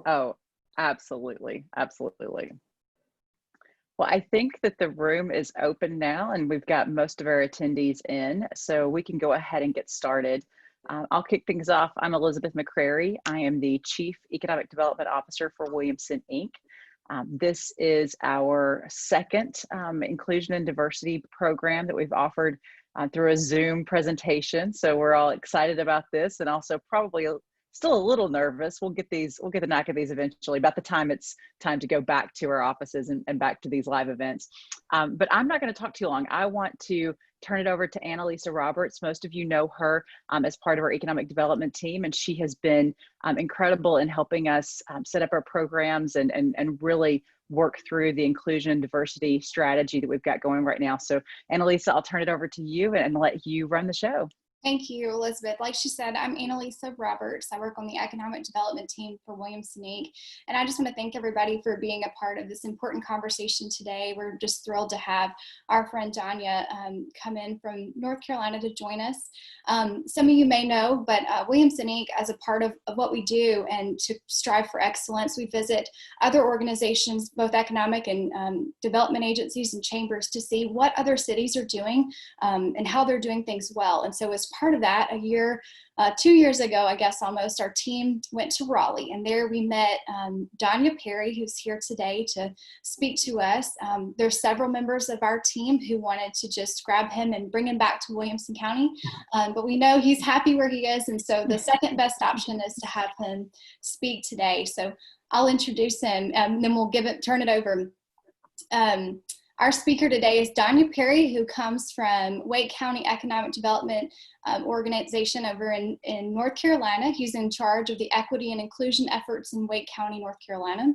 Oh, absolutely. Absolutely. Well, I think that the room is open now and we've got most of our attendees in, so we can go ahead and get started. I'll kick things off. I'm Elizabeth McCrary. I am the Chief Economic Development Officer for Williamson, Inc. This is our second inclusion and diversity program that we've offered through a Zoom presentation. So we're all excited about this, and also probably still a little nervous. We'll get the knack of these eventually, about the time it's time to go back to our offices and back to these live events. But I'm not going to talk too long. I want to turn it over to Annalisa Roberts. Most of you know her as part of our economic development team, and she has been incredible in helping us set up our programs and really work through the inclusion and diversity strategy that we've got going right now. So Annalisa, I'll turn it over to you and let you run the show. Thank you, Elizabeth. Like she said, I'm Annalisa Roberts. I work on the economic development team for Williamson, Inc. And I just want to thank everybody for being a part of this important conversation today. We're just thrilled to have our friend Danya come in from North Carolina to join us. Some of you may know, but Williamson, Inc., as a part of what we do and to strive for excellence, we visit other organizations, both economic and development agencies and chambers, to see what other cities are doing and how they're doing things well. And so as part of that, 2 years ago, I guess almost, our team went to Raleigh, and there we met Danya Perry, who's here today to speak to us. There's several members of our team who wanted to just grab him and bring him back to Williamson County, but we know he's happy where he is, and so the second best option is to have him speak today. So I'll introduce him, and then we'll turn it over. Our speaker today is Danya Perry, who comes from Wake County Economic Development Organization over in North Carolina. He's in charge of the equity and inclusion efforts in Wake County, North Carolina.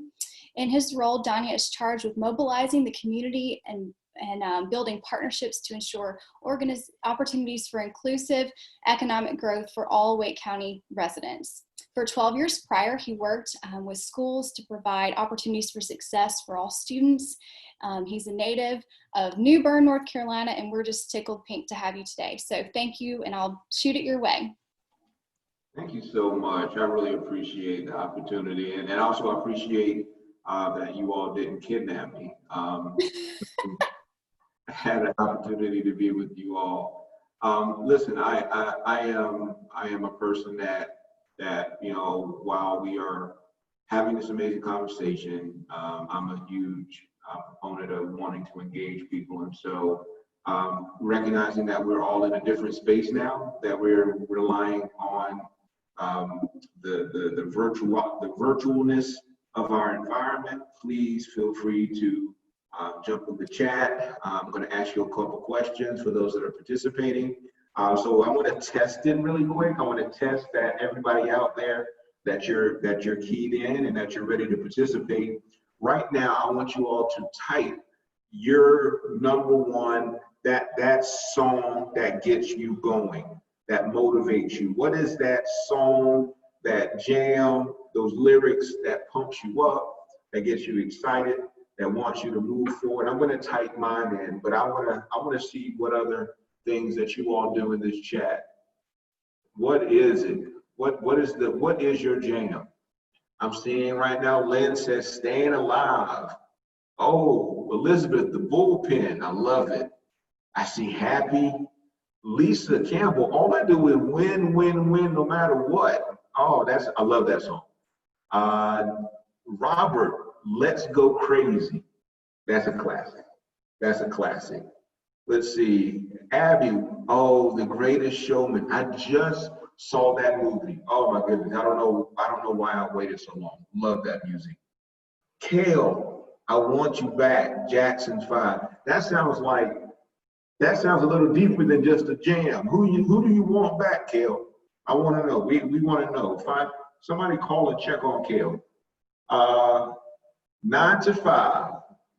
In his role, Danya is charged with mobilizing the community and building partnerships to ensure opportunities for inclusive economic growth for all Wake County residents. For 12 years prior, he worked with schools to provide opportunities for success for all students. He's a native of New Bern, North Carolina, and we're just tickled pink to have you today. So thank you, and I'll shoot it your way. Thank you so much. I really appreciate the opportunity, and also appreciate that you all didn't kidnap me. I had an opportunity to be with you all. Listen, I am a person that while we are having this amazing conversation, I'm a huge proponent of wanting to engage people, and so recognizing that we're all in a different space now, that we're relying on the virtualness of our environment. Please feel free to jump in the chat. I'm going to ask you a couple questions for those that are participating. So I want to test it really quick. I want to test that everybody out there, that you're keyed in and that you're ready to participate. Right now, I want you all to type your number one, that song that gets you going, that motivates you. What is that song, that jam, those lyrics that pumps you up, that gets you excited, that wants you to move forward? I'm going to type mine in, but I want to see what other things that you all do in this chat. What is it? What is your jam? I'm seeing right now, Lynn says, staying alive. Oh, Elizabeth, the bullpen, I love it. I see happy. Lisa Campbell, all I do is win, win, win, no matter what. Oh, I love that song. Robert, let's go crazy. That's a classic. That's a classic. Let's see, Abby, oh, The Greatest Showman. I just saw that movie. Oh my goodness, I don't know why I waited so long. Love that music. Kale, I Want You Back, Jackson 5. That sounds a little deeper than just a jam. Who do you want back, Kale? I want to know. We want to know. Somebody call and check on Kale. 9 to 5.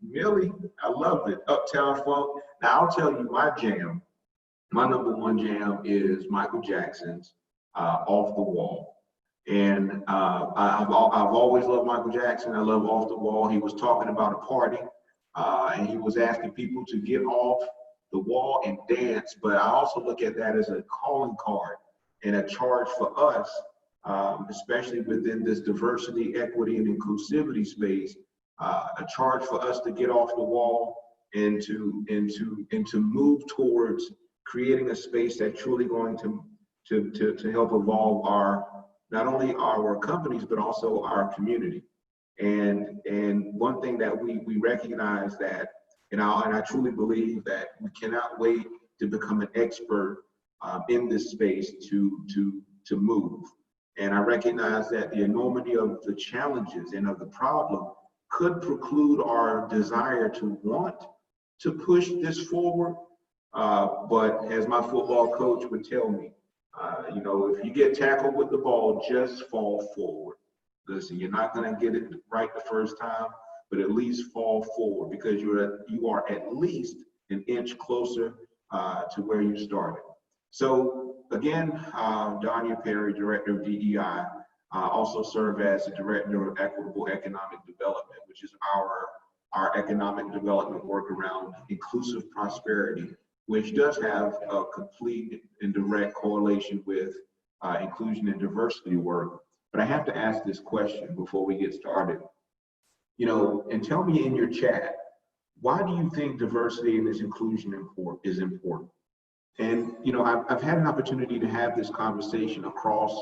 Millie, I love it. Uptown Funk. Now I'll tell you my jam. My number one jam is Michael Jackson's Off the Wall. And I've always loved Michael Jackson. I love Off the Wall. He was talking about a party and he was asking people to get off the wall and dance. But I also look at that as a calling card and a charge for us especially within this diversity, equity, and inclusivity space, a charge for us to get off the wall and to move towards creating a space that's truly going to help evolve not only our companies but also our community. And one thing that we recognize that, and I truly believe that we cannot wait to become an expert in this space to move. And I recognize that the enormity of the challenges and of the problem could preclude our desire to want to push this forward. But as my football coach would tell me, if you get tackled with the ball, just fall forward. Listen, you're not going to get it right the first time, but at least fall forward, because you are at least an inch closer to where you started. So again, Danya Perry, Director of DEI, also serve as the Director of Equitable Economic Development, which is our economic development work around inclusive prosperity, which does have a complete and direct correlation with inclusion and diversity work. But I have to ask this question before we get started. And tell me in your chat, why do you think diversity and this inclusion is important? And I've had an opportunity to have this conversation across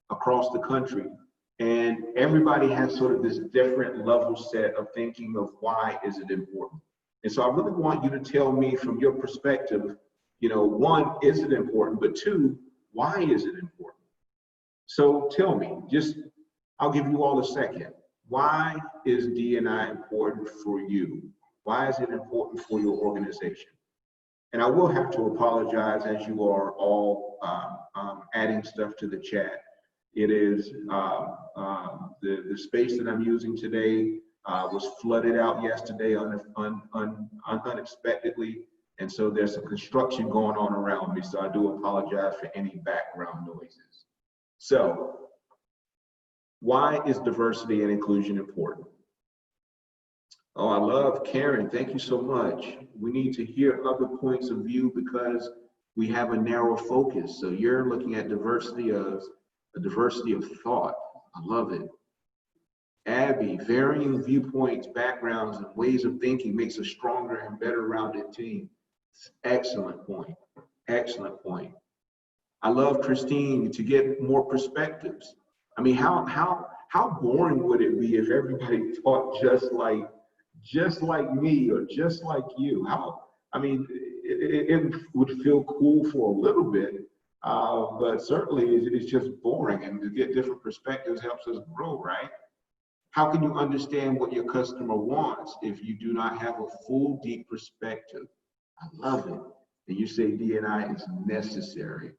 the country, and everybody has sort of this different level set of thinking of why is it important. And so I really want you to tell me from your perspective, one, is it important? But two, why is it important? So tell me, I'll give you all a second. Why is D&I important for you? Why is it important for your organization? And I will have to apologize as you are all adding stuff to the chat. It is the space that I'm using today was flooded out yesterday unexpectedly. And so there's some construction going on around me. So I do apologize for any background noises. So why is diversity and inclusion important? Oh, I love Karen. Thank you so much. We need to hear other points of view because we have a narrow focus. So you're looking at diversity of thought. I love it. Abby, varying viewpoints, backgrounds, and ways of thinking makes a stronger and better rounded team. Excellent point. Excellent point. I love Christine, to get more perspectives. I mean, how boring would it be if everybody thought just like me or just like you? It would feel cool for a little bit, but certainly it's just boring, and to get different perspectives helps us grow, right? How can you understand what your customer wants if you do not have a full, deep perspective? I love it. And you say D&I is necessary.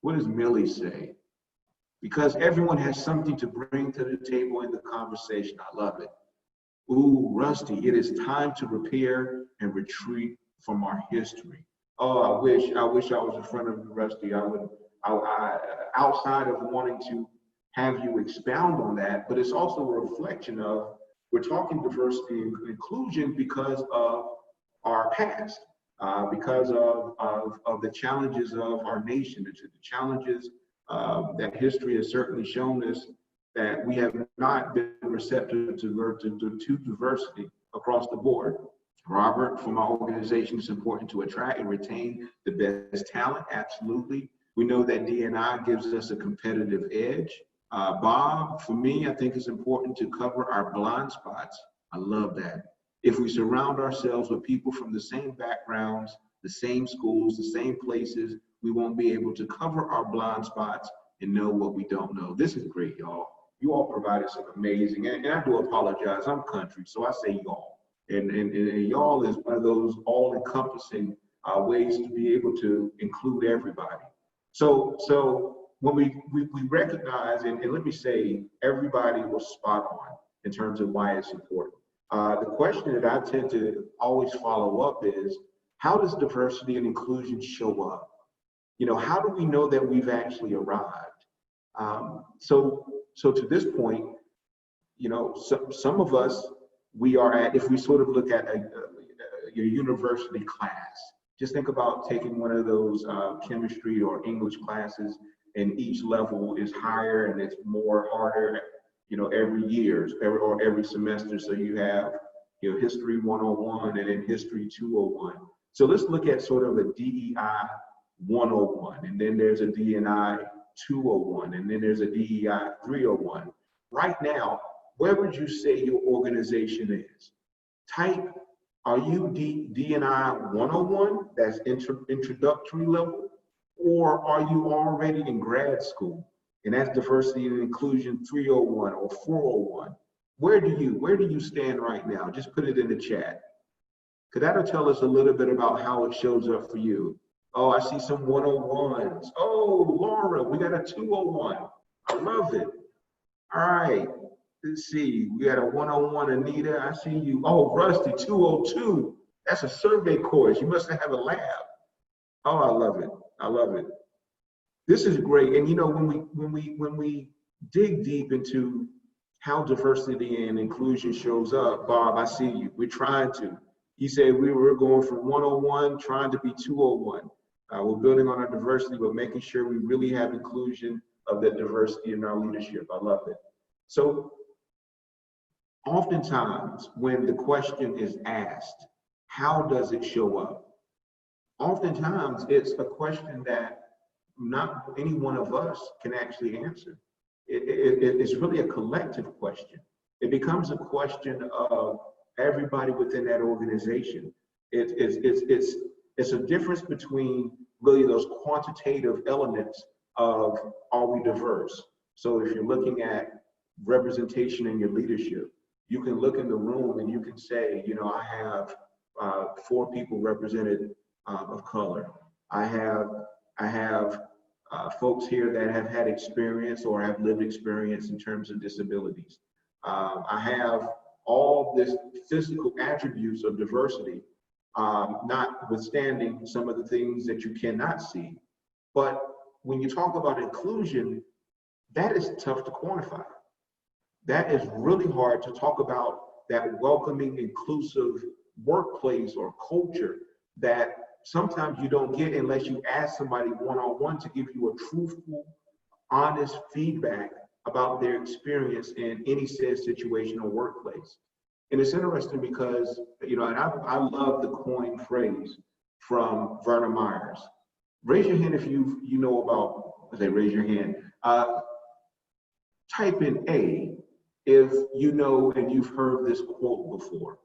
What does Millie say? Because everyone has something to bring to the table in the conversation. I love it. Ooh, Rusty, it is time to repair and retreat from our history. Oh, I wish I was in front of you, Rusty. I outside of wanting to have you expound on that, but it's also a reflection of, we're talking diversity and inclusion because of our past, because of the challenges of our nation, the challenges that history has certainly shown us that we have not been receptive to diversity across the board. Robert, from our organization, it's important to attract and retain the best talent. Absolutely. We know that D&I gives us a competitive edge. Bob, for me, I think it's important to cover our blind spots. I love that. If we surround ourselves with people from the same backgrounds, the same schools, the same places, we won't be able to cover our blind spots and know what we don't know. This is great, y'all. You all provided some amazing, and I do apologize, I'm country, so I say y'all. And y'all is one of those all-encompassing ways to be able to include everybody. So when we recognize, and let me say, everybody was spot on in terms of why it's important. The question that I tend to always follow up is, how does diversity and inclusion show up? How do we know that we've actually arrived? So to this point, some of us, we are at, if we sort of look at your university class, just think about taking one of those chemistry or English classes, and each level is higher and it's more harder, every year or every semester. So you have, history 101 and then history 201. So let's look at sort of a DEI 101, and then there's a DNI 201, and then there's a DEI 301. Right now, where would you say your organization is? Type, are you DNI 101, that's introductory level, or are you already in grad school, and that's diversity and inclusion 301 or 401? Where do you stand right now? Just put it in the chat, because that'll tell us a little bit about how it shows up for you. Oh, I see some 101s. Oh, Laura, we got a 201. I love it. All right. Let's see. We got a 101, Anita. I see you. Oh, Rusty, 202. That's a survey course. You must have a lab. Oh, I love it. I love it. This is great. And when we dig deep into how diversity and inclusion shows up, Bob, I see you. We're trying to. He said we were going from 101, trying to be 201. We're building on our diversity, but making sure we really have inclusion of that diversity in our leadership. I love it. So oftentimes when the question is asked, how does it show up? Oftentimes it's a question that not any one of us can actually answer. It's really a collective question. It becomes a question of everybody within that organization. It's a difference between really those quantitative elements of, are we diverse? So if you're looking at representation in your leadership, you can look in the room and you can say, I have 4 people represented of color. I have folks here that have had experience or have lived experience in terms of disabilities. I have all this physical attributes of diversity, notwithstanding some of the things that you cannot see. But when you talk about inclusion, that is tough to quantify. That is really hard to talk about, that welcoming, inclusive workplace or culture that sometimes you don't get unless you ask somebody one-on-one to give you a truthful, honest feedback about their experience in any said situation or workplace. And it's interesting because, and I love the coined phrase from Verna Myers. Raise your hand if you know about, raise your hand. Type in A if you know and you've heard this quote before.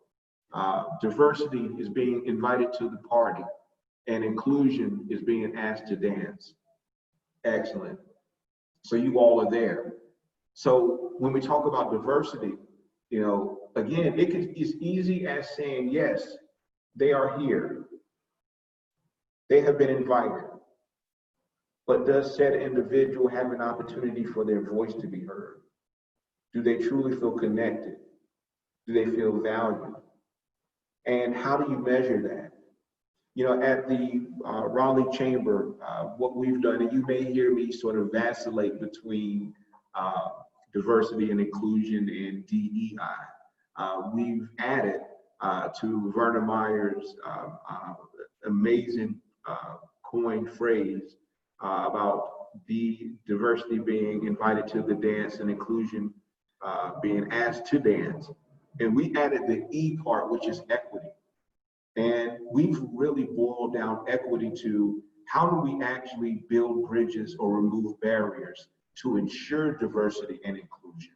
Diversity is being invited to the party and inclusion is being asked to dance. Excellent. So you all are there. So when we talk about diversity, again, it's easy as saying, yes, they are here. They have been invited. But does said individual have an opportunity for their voice to be heard? Do they truly feel connected? Do they feel valued? And how do you measure that? At the Raleigh Chamber, what we've done, and you may hear me sort of vacillate between diversity and inclusion and DEI. We've added to Verna Myers' amazing coined phrase about the diversity being invited to the dance and inclusion being asked to dance. And we added the E part, which is equity. And we've really boiled down equity to how do we actually build bridges or remove barriers to ensure diversity and inclusion,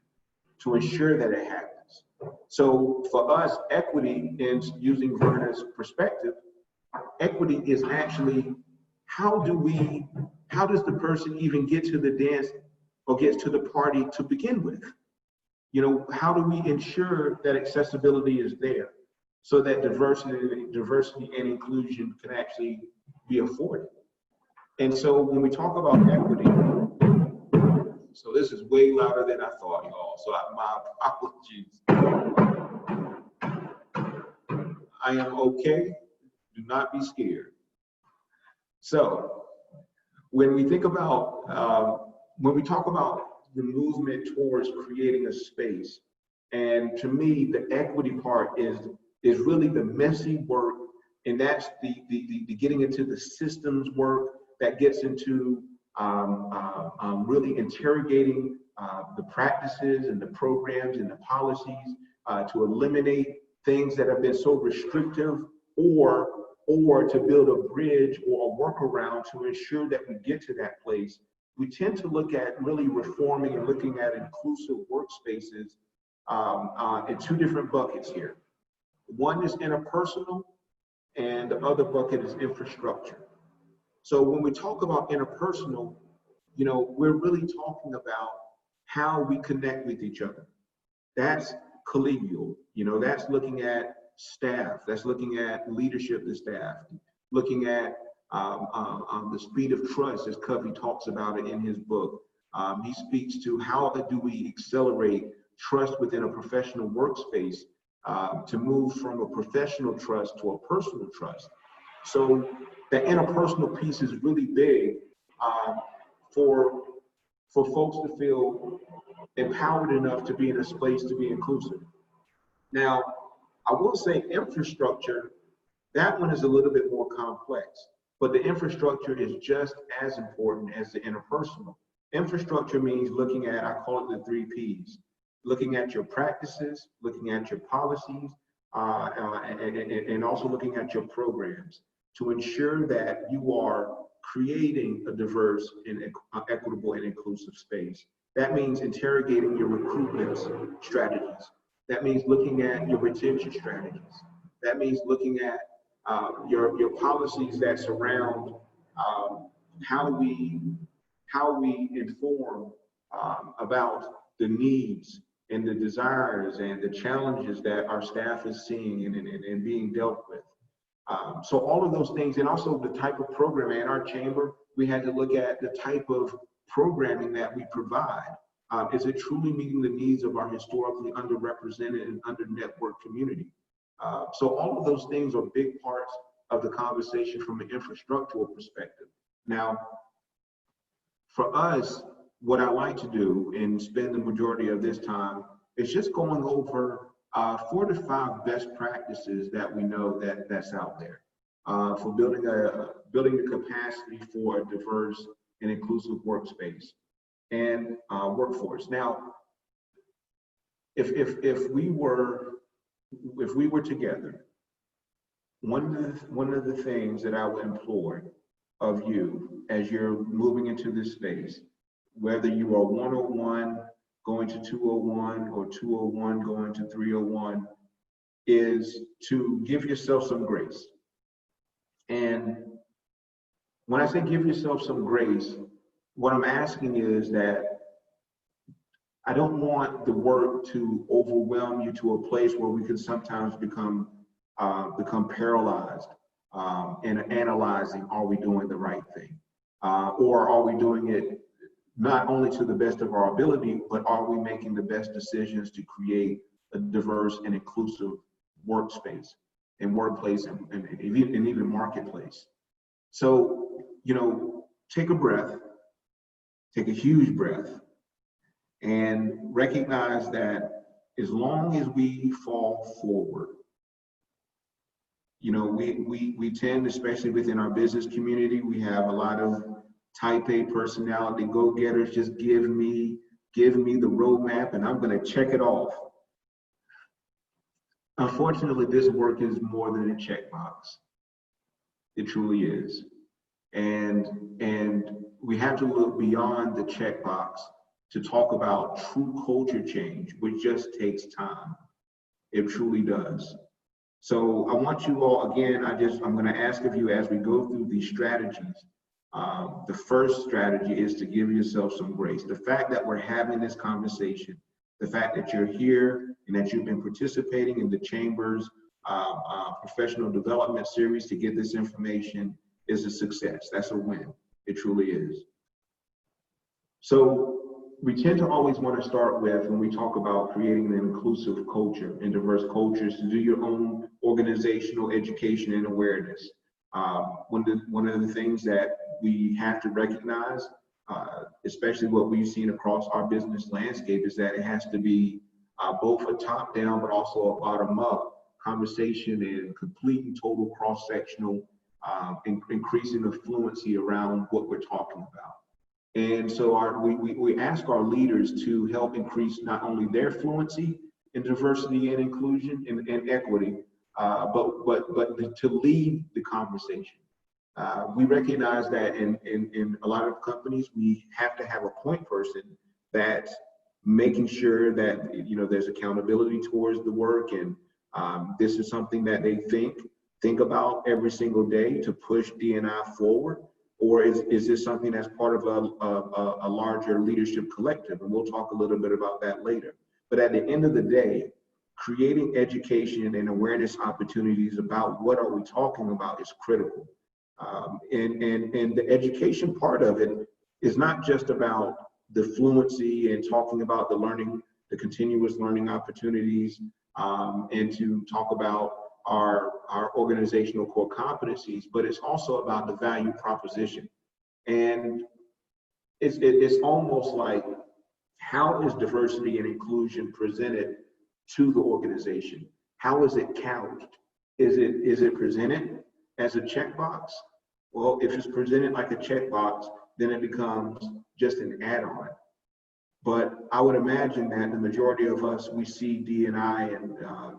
to ensure that it happens. So for us, equity, in using Verna's perspective, equity is actually how does the person even get to the dance or get to the party to begin with? How do we ensure that accessibility is there so that diversity and inclusion can actually be afforded? And so when we talk about equity, so this is way louder than I thought, y'all, so my apologies. I am okay, do not be scared. So when we think about, when we talk about the movement towards creating a space, and to me, the equity part is really the messy work, and that's the getting into the systems work that gets into really interrogating the practices and the programs and the policies to eliminate things that have been so restrictive, or to build a bridge or a workaround to ensure that we get to that place. We tend to look at really reforming and looking at inclusive workspaces in two different buckets here. One is interpersonal, and the other bucket is infrastructure. So when we talk about interpersonal, you know, we're really talking about how we connect with each other. That's collegial, you know, that's looking at staff, that's looking at leadership and staff, looking at the speed of trust, as Covey talks about it in his book. He speaks to how do we accelerate trust within a professional workspace to move from a professional trust to a personal trust. So the interpersonal piece is really big for folks to feel empowered enough to be in a space to be inclusive. Now, I will say infrastructure, that one is a little bit more complex, but the infrastructure is just as important as the interpersonal. Infrastructure means looking at, I call it the 3 Ps, looking at your practices, looking at your policies, and also looking at your programs to ensure that you are creating a diverse and equitable and inclusive space. That means interrogating your recruitment strategies. That means looking at your retention strategies. That means looking at your policies that surround how we inform about the needs and the desires and the challenges that our staff is seeing and being dealt with. So all of those things, and also the type of programming in our chamber, we had to look at the type of programming that we provide. Is it truly meeting the needs of our historically underrepresented and under-networked community? So all of those things are big parts of the conversation from an infrastructural perspective. Now, for us, what I like to do and spend the majority of this time is just going over 4 to 5 best practices that we know that's out there for building the capacity for a diverse and inclusive workspace and workforce. Now, if we were together, one of the things that I would implore of you as you're moving into this space, whether you are 101 going to 201 or 201 going to 301, is to give yourself some grace. And when I say give yourself some grace, what I'm asking is that I don't want the work to overwhelm you to a place where we can sometimes become paralyzed in analyzing, are we doing the right thing? Or are we doing it not only to the best of our ability, but are we making the best decisions to create a diverse and inclusive workspace and workplace and even marketplace? So, you know, take a breath, take a huge breath, and recognize that as long as we fall forward, you know, we tend, especially within our business community, we have a lot of type A personality, go-getters, just give me the roadmap and I'm gonna check it off. Unfortunately, this work is more than a checkbox. It truly is. And we have to look beyond the checkbox to talk about true culture change, which just takes time. It truly does. So I want you all, again, I'm gonna ask of you as we go through these strategies, the first strategy is to give yourself some grace. The fact that we're having this conversation, the fact that you're here and that you've been participating in the Chamber's professional development series to get this information is a success. That's a win. It truly is. So we tend to always want to start with, when we talk about creating an inclusive culture and diverse cultures, to do your own organizational education and awareness. One of the things that we have to recognize, especially what we've seen across our business landscape, is that it has to be both a top-down but also a bottom-up conversation and complete and total cross-sectional increasing of fluency around what we're talking about. And so we ask our leaders to help increase not only their fluency in diversity and inclusion and equity, but to lead the conversation. We recognize that in a lot of companies, we have to have a point person that's making sure that there's accountability towards the work, and this is something that they think about every single day to push D&I forward, or is this something that's part of a larger leadership collective? And we'll talk a little bit about that later. But at the end of the day, creating education and awareness opportunities about what are we talking about is critical. And the education part of it is not just about the fluency and talking about the continuous learning opportunities, and to talk about our organizational core competencies, but it's also about the value proposition. And it's almost like, how is diversity and inclusion presented to the organization? How is it couched? Is it presented as a checkbox? Well, if it's presented like a checkbox, then it becomes just an add-on. But I would imagine that the majority of us, we see D&I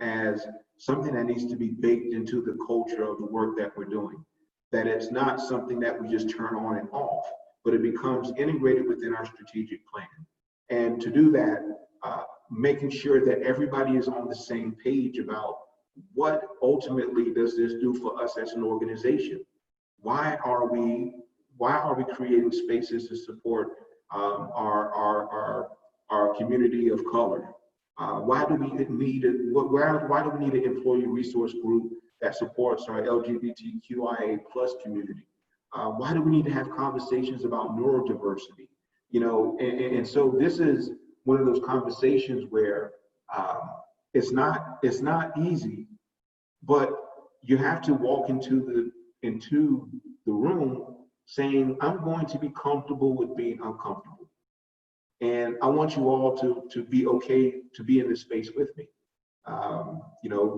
as something that needs to be baked into the culture of the work that we're doing. That it's not something that we just turn on and off, but it becomes integrated within our strategic plan. And to do that, making sure that everybody is on the same page about what ultimately does this do for us as an organization. Why are we creating spaces to support our community of color? Why do we need an employee resource group that supports our LGBTQIA+ community? Why do we need to have conversations about neurodiversity? And so this is one of those conversations where it's not easy, but you have to walk into the room saying, I'm going to be comfortable with being uncomfortable. And I want you all to be okay to be in this space with me.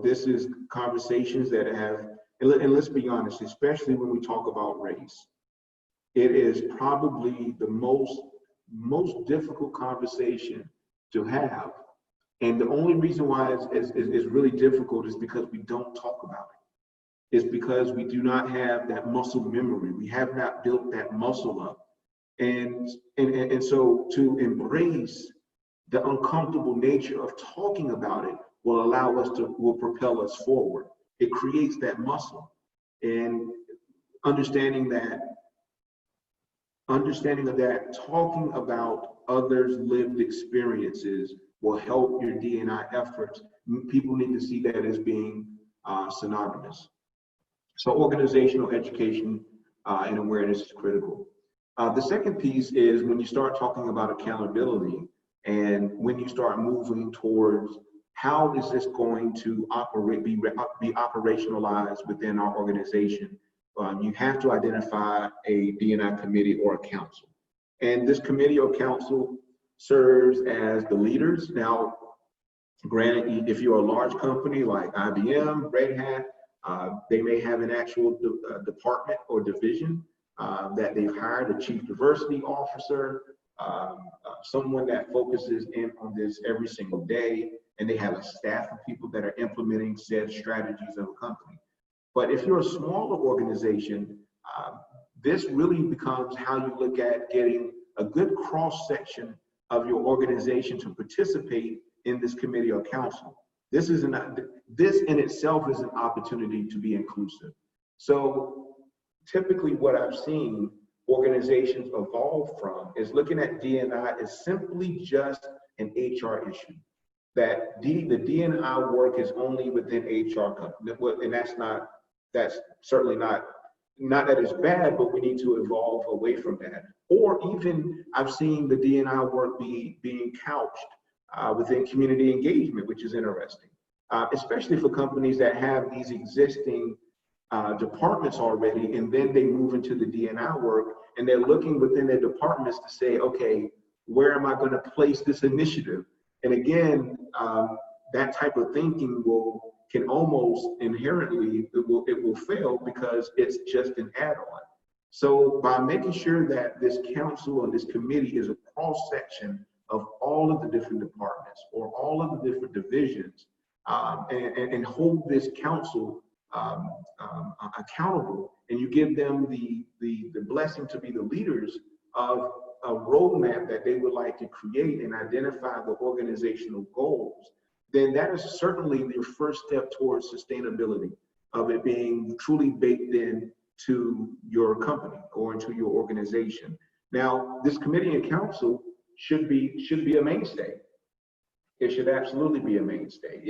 This is conversations that have, and let's be honest, especially when we talk about race, it is probably the most difficult conversation to have. And the only reason why it's really difficult is because we don't talk about it. It's because we do not have that muscle memory. We have not built that muscle up. And so to embrace the uncomfortable nature of talking about it will propel us forward. It creates that muscle. And understanding of that, talking about others' lived experiences will help your D&I efforts. People need to see that as being synonymous. So organizational education and awareness is critical. The second piece is when you start talking about accountability and when you start moving towards how is this going to be operationalized within our organization, you have to identify a D&I committee or a council. And this committee or council serves as the leaders. Now, granted, if you're a large company like IBM, Red Hat, they may have an actual department or division that they've hired, a chief diversity officer, someone that focuses in on this every single day, and they have a staff of people that are implementing said strategies of a company. But if you're a smaller organization, this really becomes how you look at getting a good cross-section of your organization to participate in this committee or council. This in itself is an opportunity to be inclusive. So typically what I've seen organizations evolve from is looking at D&I as simply just an HR issue. That the D&I work is only within HR, and that's certainly not that it's bad, but we need to evolve away from that. Or even I've seen the D&I work being couched within community engagement, which is interesting, especially for companies that have these existing departments already, and then they move into the D&I work, and they're looking within their departments to say, okay, where am I going to place this initiative? And again, that type of thinking can almost inherently, it will fail because it's just an add-on. So by making sure that this council and this committee is a cross-section of all of the different departments or all of the different divisions, and hold this council accountable, and you give them the blessing to be the leaders of a roadmap that they would like to create and identify the organizational goals, then that is certainly your first step towards sustainability of it being truly baked in to your company or into your organization. Now, this committee and council should be a mainstay. It should absolutely be a mainstay.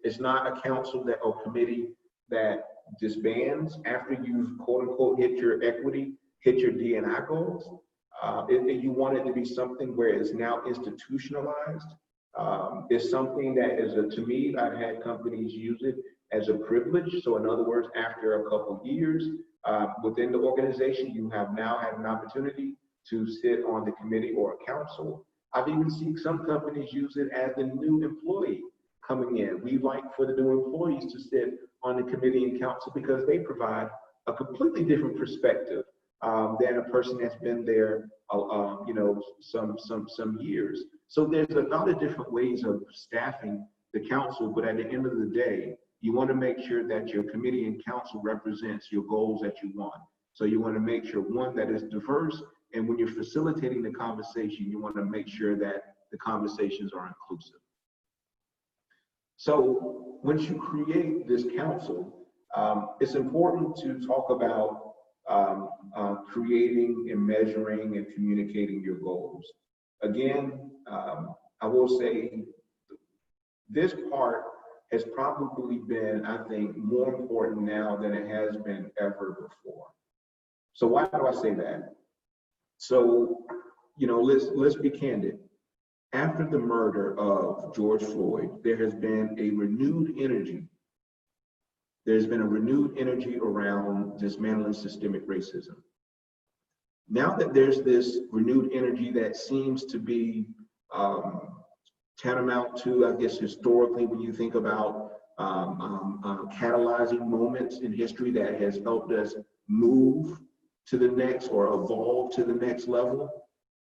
It's not a council that or committee that disbands after you've quote unquote hit your equity, hit your D&I goals. You want it to be something where it's now institutionalized. It's something that is, to me, I've had companies use it as a privilege. So in other words, after a couple of years within the organization, you have now had an opportunity to sit on the committee or a council. I've even seen some companies use it as the new employee coming in. We like for the new employees to sit on the committee and council because they provide a completely different perspective than a person that's been there, some years. So there's a lot of different ways of staffing the council, but at the end of the day, you want to make sure that your committee and council represents your goals that you want. So you want to make sure, one, that is diverse, and when you're facilitating the conversation, you want to make sure that the conversations are inclusive. So once you create this council, it's important to talk about creating and measuring and communicating your goals. Again, I will say this part has probably been, I think, more important now than it has been ever before. So why do I say that? So, let's be candid. After the murder of George Floyd, there has been a renewed energy. There's been a renewed energy around dismantling systemic racism. Now that there's this renewed energy that seems to be tantamount to, I guess, historically, when you think about catalyzing moments in history that has helped us move to the next or evolve to the next level,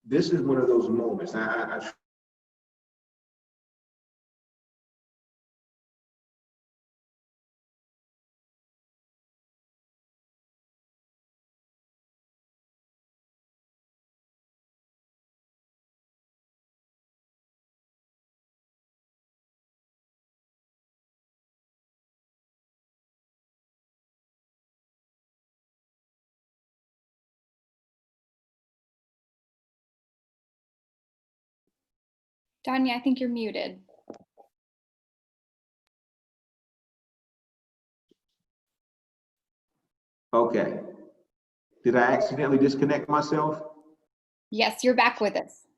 this is one of those moments. Danya, I think you're muted. Okay. Did I accidentally disconnect myself? Yes, you're back with us.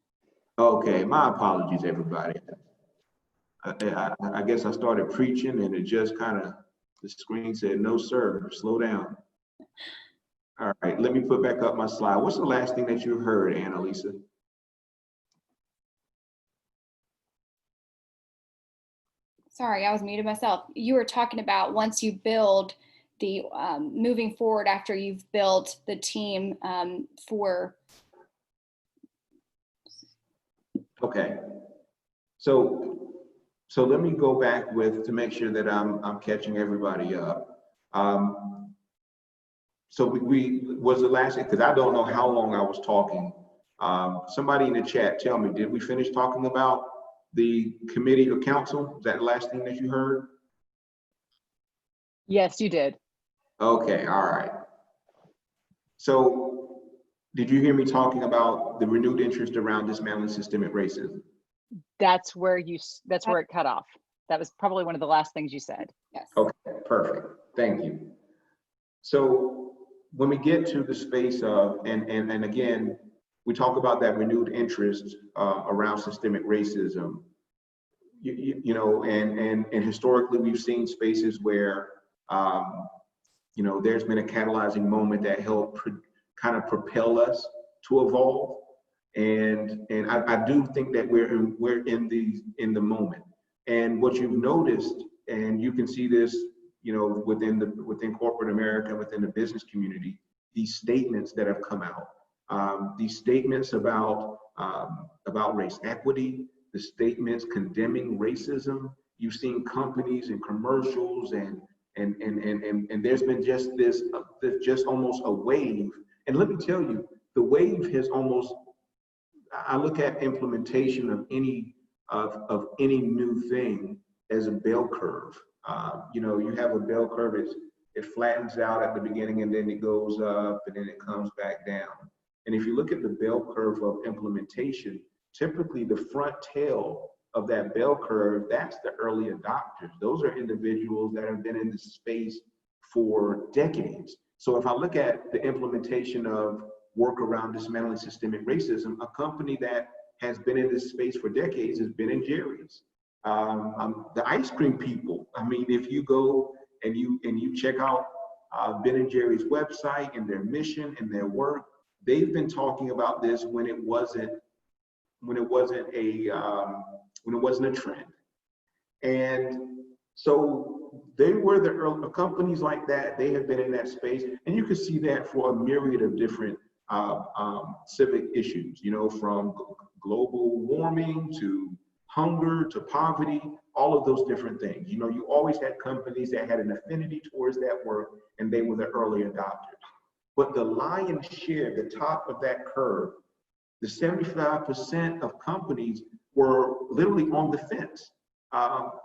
Okay, my apologies, everybody. I guess I started preaching and it just the screen said, no, sir, slow down. All right, let me put back up my slide. What's the last thing that you heard, Annalisa? Sorry, I was muted myself. You were talking about once you build the moving forward after you've built the team for. Okay, so let me go back to make sure that I'm catching everybody up. So we was the last, because I don't know how long I was talking. Somebody in the chat, tell me, did we finish talking about the committee or council? Is that the last thing that you heard? Yes, you did. Okay, all right. So did you hear me talking about the renewed interest around dismantling systemic racism? That's where it cut off. That was probably one of the last things you said. Yes. Okay, perfect. Thank you. So when we get to the space of, and again, we talk about that renewed interest around systemic racism, and historically we've seen spaces where, there's been a catalyzing moment that helped kind of propel us to evolve. And I do think that we're in the moment. And what you've noticed, and you can see this, within corporate America, within the business community, these statements that have come out. These statements about race equity, the statements condemning racism. You've seen companies and commercials, and there's been just this, just almost a wave. And let me tell you, the wave has almost, I look at implementation of any new thing as a bell curve. You know, you have a bell curve, it flattens out at the beginning and then it goes up and then it comes back down. And if you look at the bell curve of implementation, typically the front tail of that bell curve, that's the early adopters. Those are individuals that have been in the space for decades. So if I look at the implementation of work around dismantling systemic racism, a company that has been in this space for decades has been in Jerry's. The ice cream people, I mean, if you go and you check out Ben & Jerry's website and their mission and their work, they've been talking about this when it wasn't a trend. And so they were the early companies like that. They have been in that space, and you can see that for a myriad of different civic issues, you know, from global warming to hunger to poverty, all of those different things. You know, you always had companies that had an affinity towards that work, and they were the early adopters. But the lion's share, the top of that curve, the 75% of companies were literally on the fence.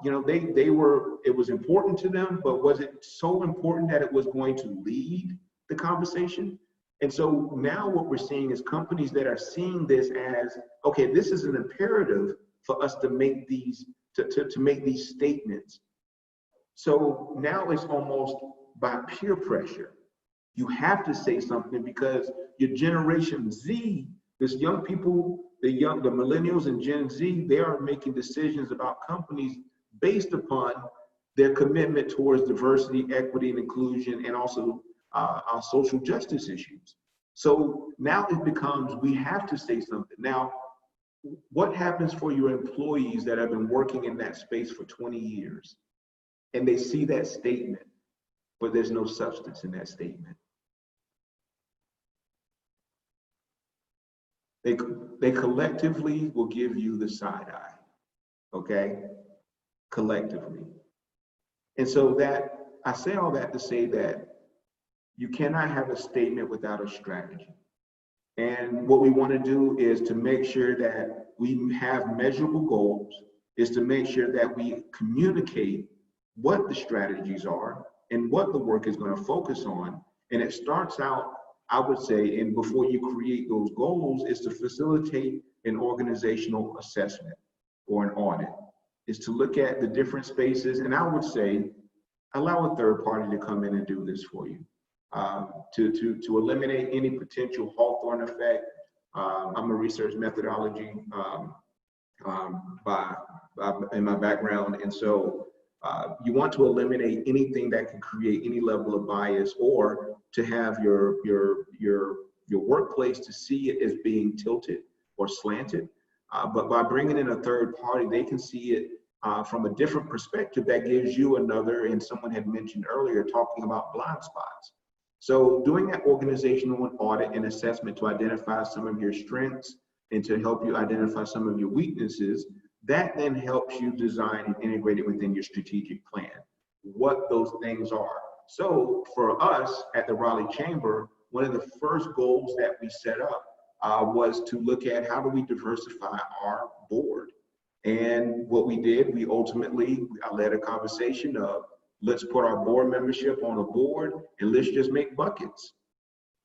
You know, they were, it was important to them, but was it so important that it was going to lead the conversation? And so now what we're seeing is companies that are seeing this as, okay, this is an imperative for us to make these, to make these statements. So now it's almost by peer pressure. You have to say something because your generation Z, this young people, the millennials and Gen Z, they are making decisions about companies based upon their commitment towards diversity, equity, and inclusion, and also our social justice issues. So now it becomes, we have to say something. Now, what happens for your employees that have been working in that space for 20 years and they see that statement, but there's no substance in that statement? They collectively will give you the side eye, okay? Collectively. And so that, I say all that to say that you cannot have a statement without a strategy. And what we want to do is to make sure that we have measurable goals, is to make sure that we communicate what the strategies are and what the work is going to focus on. And it starts out, I would say, and before you create those goals, is to facilitate an organizational assessment or an audit, is to look at the different spaces. And I would say, allow a third party to come in and do this for you, to eliminate any potential Hawthorne effect. I'm a research methodology in my background. And so you want to eliminate anything that can create any level of bias, or to have your workplace to see it as being tilted or slanted. But by bringing in a third party, they can see it from a different perspective that gives you another, and someone had mentioned earlier, talking about blind spots. So doing that organizational audit and assessment to identify some of your strengths and to help you identify some of your weaknesses, that then helps you design and integrate it within your strategic plan, what those things are. So for us at the Raleigh Chamber, one of the first goals that we set up was to look at how do we diversify our board. And what we did, we ultimately, I led a conversation of, let's put our board membership on a board and let's just make buckets.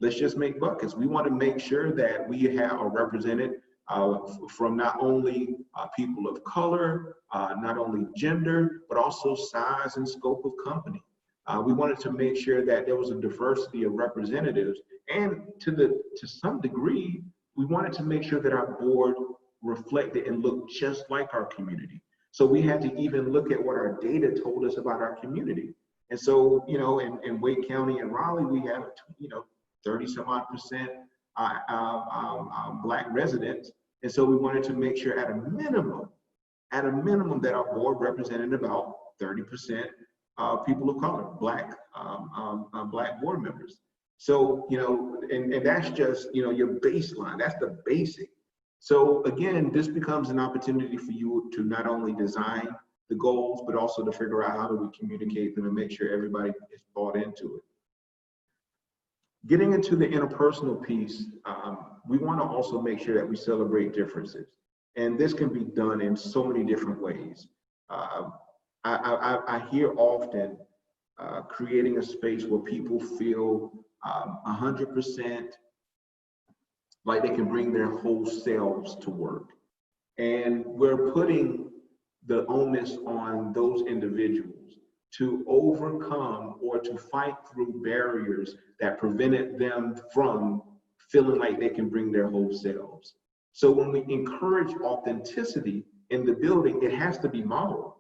Let's just make buckets. We want to make sure that we are represented from not only people of color, not only gender, but also size and scope of company. We wanted to make sure that there was a diversity of representatives, and to some degree, we wanted to make sure that our board reflected and looked just like our community. So we had to even look at what our data told us about our community. And so, you know, in Wake County and Raleigh, we have, 30-some-odd% Black residents. And so we wanted to make sure at a minimum that our board represented about 30% people of color, Black board members. So, you know, and that's just, you know, your baseline, that's the basic. So again, this becomes an opportunity for you to not only design the goals, but also to figure out how do we communicate them and make sure everybody is bought into it. Getting into the interpersonal piece, we want to also make sure that we celebrate differences. And this can be done in so many different ways. I hear often creating a space where people feel 100% like they can bring their whole selves to work. And we're putting the onus on those individuals to overcome or to fight through barriers that prevented them from feeling like they can bring their whole selves. So when we encourage authenticity in the building, it has to be moral.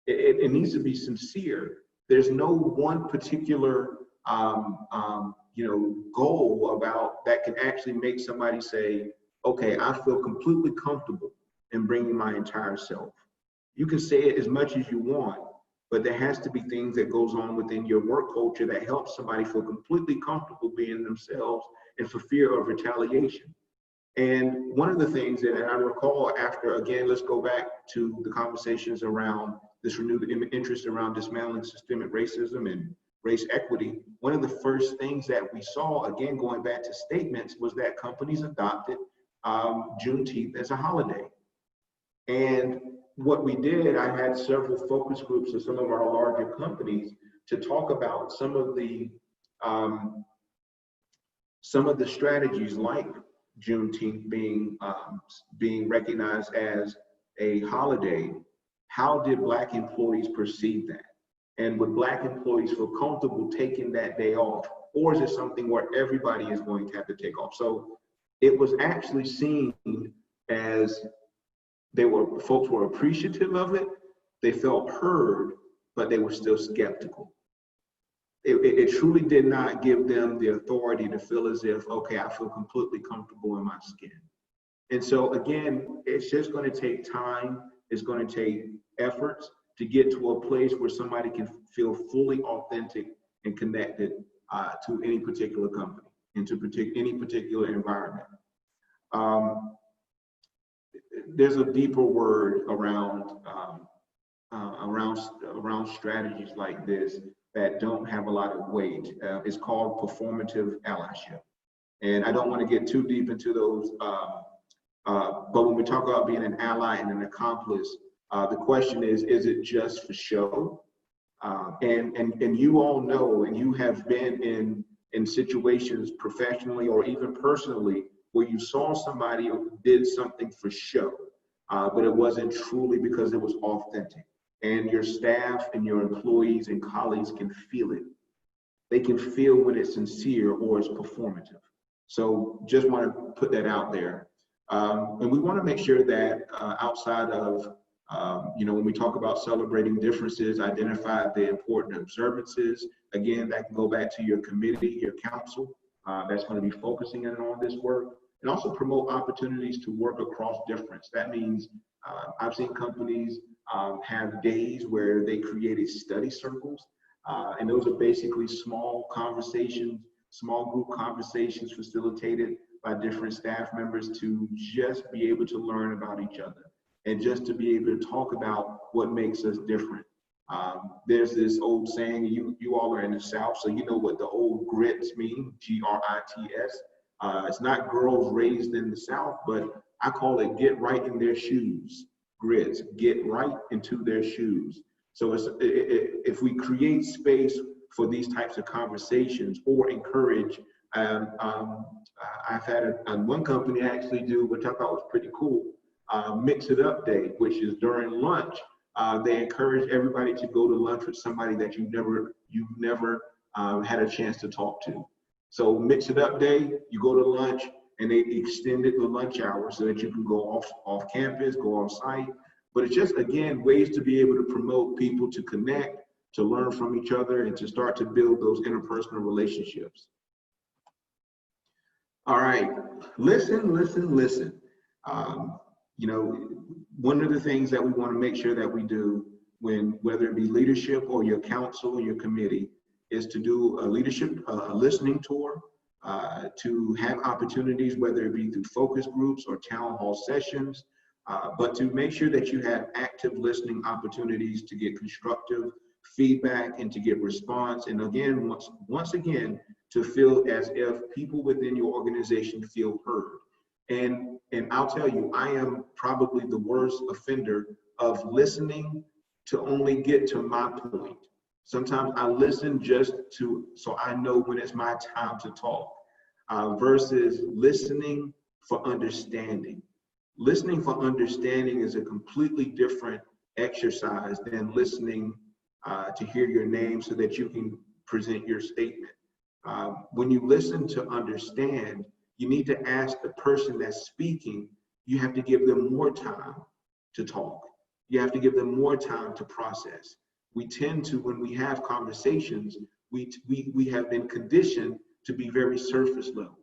It needs to be sincere. There's no one particular goal about that can actually make somebody say, okay, I feel completely comfortable in bringing my entire self. You can say it as much as you want, but there has to be things that goes on within your work culture that helps somebody feel completely comfortable being themselves and for fear of retaliation. And one of the things that I recall after, again, let's go back to the conversations around this renewed interest around dismantling systemic racism and race equity. One of the first things that we saw, again, going back to statements, was that companies adopted Juneteenth as a holiday. And what we did, I had several focus groups of some of our larger companies to talk about some of the strategies like Juneteenth being recognized as a holiday. How did Black employees perceive that? And would Black employees feel comfortable taking that day off? Or is it something where everybody is going to have to take off? So it was actually seen as folks were appreciative of it. They felt heard, but they were still skeptical. It truly did not give them the authority to feel as if, okay, I feel completely comfortable in my skin. And so again, it's just going to take time. It's going to take efforts to get to a place where somebody can feel fully authentic and connected to any particular company, into any particular environment. There's a deeper word around strategies like this that don't have a lot of weight. It's called performative allyship. And I don't want to get too deep into those, but when we talk about being an ally and an accomplice, the question is it just for show? And you all know, and you have been in situations professionally or even personally where you saw somebody who did something for show, but it wasn't truly because it was authentic. And your staff and your employees and colleagues can feel it. They can feel when it's sincere or it's performative. So just want to put that out there. And we want to make sure that outside of, when we talk about celebrating differences, identify the important observances. Again, that can go back to your committee, your council, that's going to be focusing in on this work. And also promote opportunities to work across difference. That means I've seen companies have days where they created study circles. And those are basically small conversations, small group conversations facilitated by different staff members to just be able to learn about each other and just to be able to talk about what makes us different. There's this old saying, you all are in the South, so you know what the old grits mean, G-R-I-T-S. It's not girls raised in the South, but I call it get right in their shoes. Grits, get right into their shoes. So if we create space for these types of conversations or encourage, I've had one company actually do, which I thought was pretty cool, Mix It Up Day, which is during lunch. They encourage everybody to go to lunch with somebody that you've never had a chance to talk to. So Mix It Up Day, you go to lunch and they extended the lunch hour so that you can go off campus, go on site. But it's just, again, ways to be able to promote people to connect, to learn from each other, and to start to build those interpersonal relationships. All right, listen. One of the things that we want to make sure that we do whether it be leadership or your council or your committee, is to do a listening tour, to have opportunities, whether it be through focus groups or town hall sessions, but to make sure that you have active listening opportunities to get constructive feedback and to get response. And again, once again, to feel as if people within your organization feel heard. And I'll tell you, I am probably the worst offender of listening to only get to my point. Sometimes I listen just so I know when it's my time to talk, versus listening for understanding. Listening for understanding is a completely different exercise than listening to hear your name so that you can present your statement. When you listen to understand, you need to ask the person that's speaking, you have to give them more time to talk. You have to give them more time to process. We tend to, when we have conversations, we have been conditioned to be very surface level,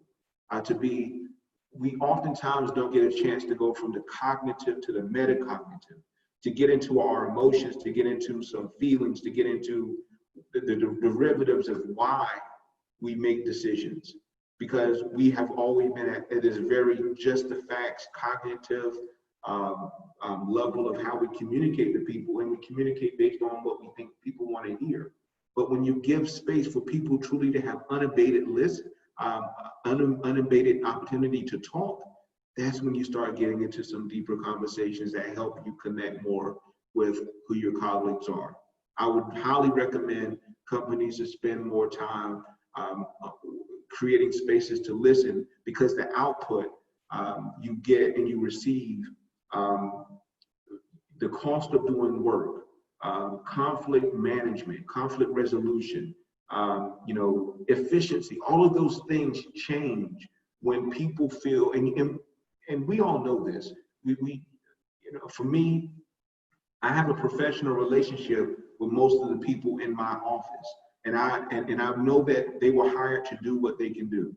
we oftentimes don't get a chance to go from the cognitive to the metacognitive, to get into our emotions, to get into some feelings, to get into the derivatives of why we make decisions. Because we have always been at this very just the facts, cognitive level of how we communicate to people, and we communicate based on what we think people want to hear. But when you give space for people truly to have unabated unabated opportunity to talk, that's when you start getting into some deeper conversations that help you connect more with who your colleagues are. I would highly recommend companies to spend more time creating spaces to listen, because the output you get and you receive, the cost of doing work, conflict management, conflict resolution, efficiency, all of those things change when people feel, and we all know this. For me, I have a professional relationship with most of the people in my office, and I know that they were hired to do what they can do.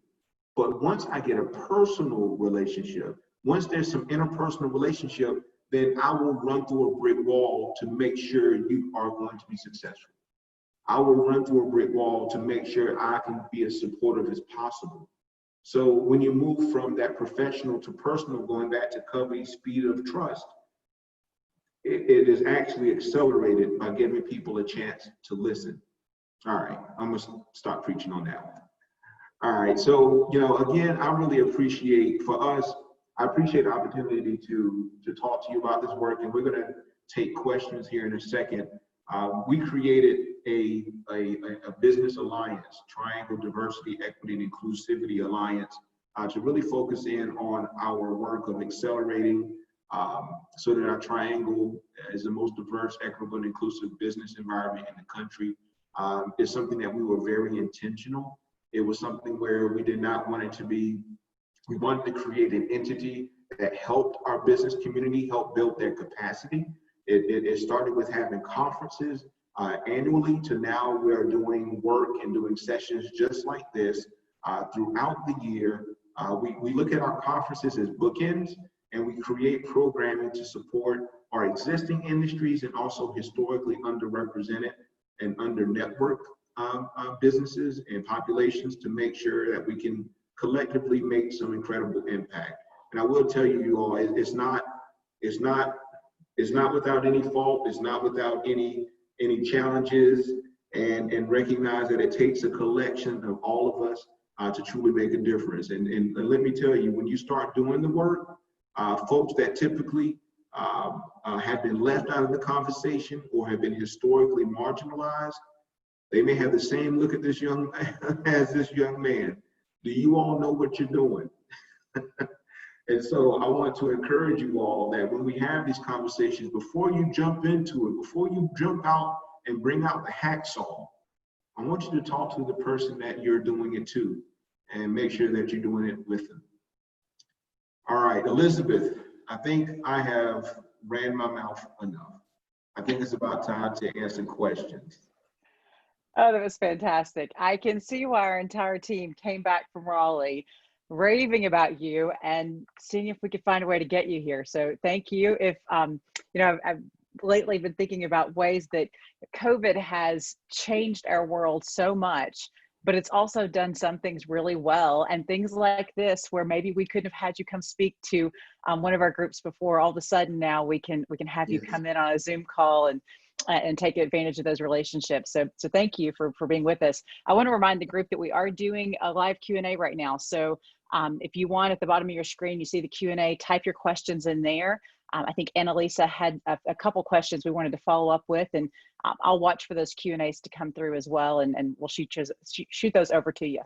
But once I get a personal relationship, once there's some interpersonal relationship, then I will run through a brick wall to make sure you are going to be successful. I will run through a brick wall to make sure I can be as supportive as possible. So when you move from that professional to personal, going back to Covey's speed of trust, it is actually accelerated by giving people a chance to listen. All right, I'm gonna stop preaching on that one. All right, so again, I really appreciate, for us, I appreciate the opportunity to talk to you about this work, and we're gonna take questions here in a second. We created a business alliance, Triangle Diversity, Equity, and Inclusivity Alliance, to really focus in on our work of accelerating so that our triangle is the most diverse, equitable, and inclusive business environment in the country. It's something that we were very intentional. It was something where we did not want it to be, we wanted to create an entity that helped our business community, help build their capacity. It started with having conferences annually, to now we're doing work and doing sessions just like this throughout the year. We look at our conferences as bookends, and we create programming to support our existing industries and also historically underrepresented and under-networked businesses and populations, to make sure that we can collectively make some incredible impact. And I will tell you all, it's not without any fault. It's not without any challenges, and recognize that it takes a collection of all of us to truly make a difference. And let me tell you, when you start doing the work, folks that typically have been left out of the conversation or have been historically marginalized, they may have the same look at this young as this young man. Do you all know what you're doing? And so I want to encourage you all that when we have these conversations, before you jump into it, before you jump out and bring out the hacksaw, I want you to talk to the person that you're doing it to, and make sure that you're doing it with them. All right, Elizabeth, I think I have ran my mouth enough. I think it's about time to answer questions. Oh, that was fantastic. I can see why our entire team came back from Raleigh raving about you and seeing if we could find a way to get you here. So thank you. If, lately been thinking about ways that COVID has changed our world so much, but it's also done some things really well. And things like this, where maybe we couldn't have had you come speak to one of our groups before, all of a sudden now we can have you come in on a Zoom call and take advantage of those relationships. So thank you for being with us. I want to remind the group that we are doing a live Q&A right now. So if you want, at the bottom of your screen, you see the Q&A, type your questions in there. I think Annalisa had a couple questions we wanted to follow up with, and I'll watch for those Q&As to come through as well, and we'll shoot those over to you.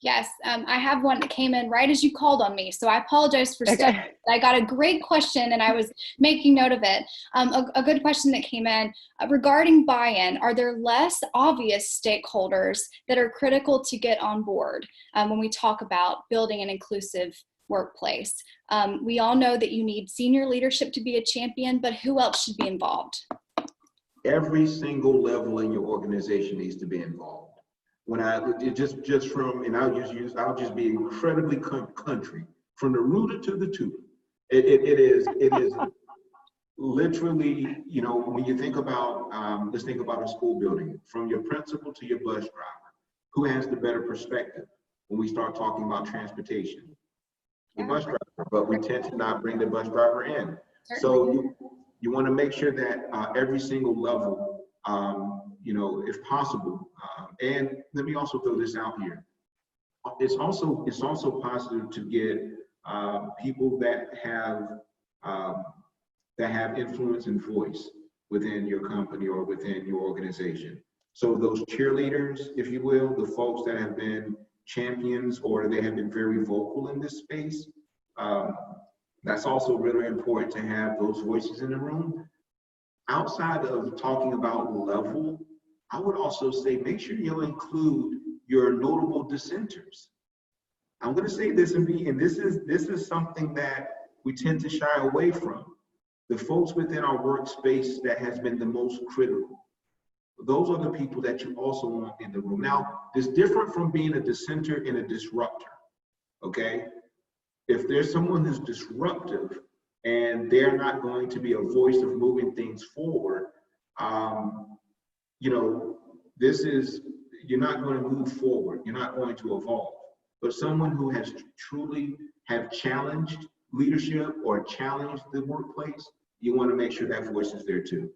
Yes, I have one that came in right as you called on me, so I apologize for stuff. I got a great question and I was making note of it. A good question that came in regarding buy-in. Are there less obvious stakeholders that are critical to get on board when we talk about building an inclusive workplace? We all know that you need senior leadership to be a champion, but who else should be involved? Every single level in your organization needs to be involved. When I'll just be incredibly country, from the rooter to the tutor. It is literally, you know, when you think about, let's think about a school building, from your principal to your bus driver, who has the better perspective when we start talking about transportation? The bus driver, but we tend to not bring the bus driver in. So you want to make sure that every single level, you know, if possible, and let me also throw this out here. It's also positive to get people that have influence and voice within your company or within your organization. So those cheerleaders, if you will, the folks that have been champions or they have been very vocal in this space, that's also really important to have those voices in the room. Outside of talking about level, I would also say make sure you'll include your notable dissenters. I'm going to say this and this is something that we tend to shy away from. The folks within our workspace that has been the most critical. Those are the people that you also want in the room. Now, it's different from being a dissenter and a disruptor, okay? If there's someone who's disruptive and they're not going to be a voice of moving things forward, you know, you're not going to move forward. You're not going to evolve. But someone who has truly have challenged leadership or challenged the workplace, you want to make sure that voice is there too.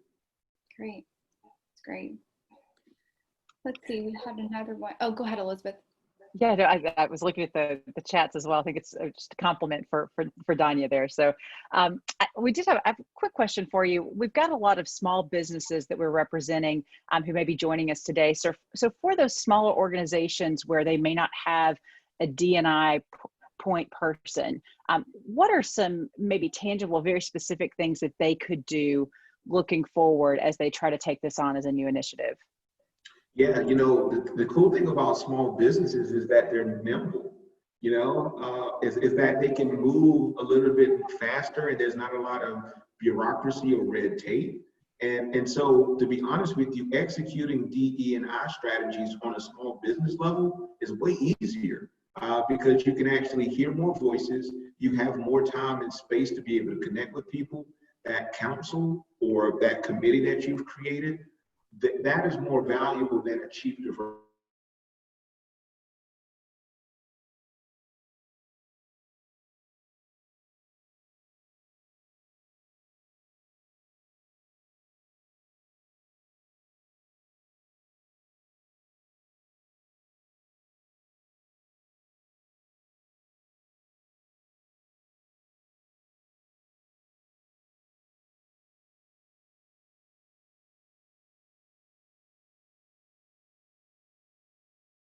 Great. That's great. Let's see, we had another one. Oh, go ahead, Elizabeth. Yeah, no, I was looking at the chats as well. I think it's just a compliment for Danya there. So we did have a quick question for you. We've got a lot of small businesses that we're representing who may be joining us today. So for those smaller organizations where they may not have a D&I point person, what are some maybe tangible, very specific things that they could do looking forward as they try to take this on as a new initiative? Yeah, you know, the cool thing about small businesses is that they're nimble, you know, is that they can move a little bit faster and there's not a lot of bureaucracy or red tape. And so, to be honest with you, executing DE&I strategies on a small business level is way easier because you can actually hear more voices. You have more time and space to be able to connect with people. That council or that committee that you've created, that is more valuable than a chief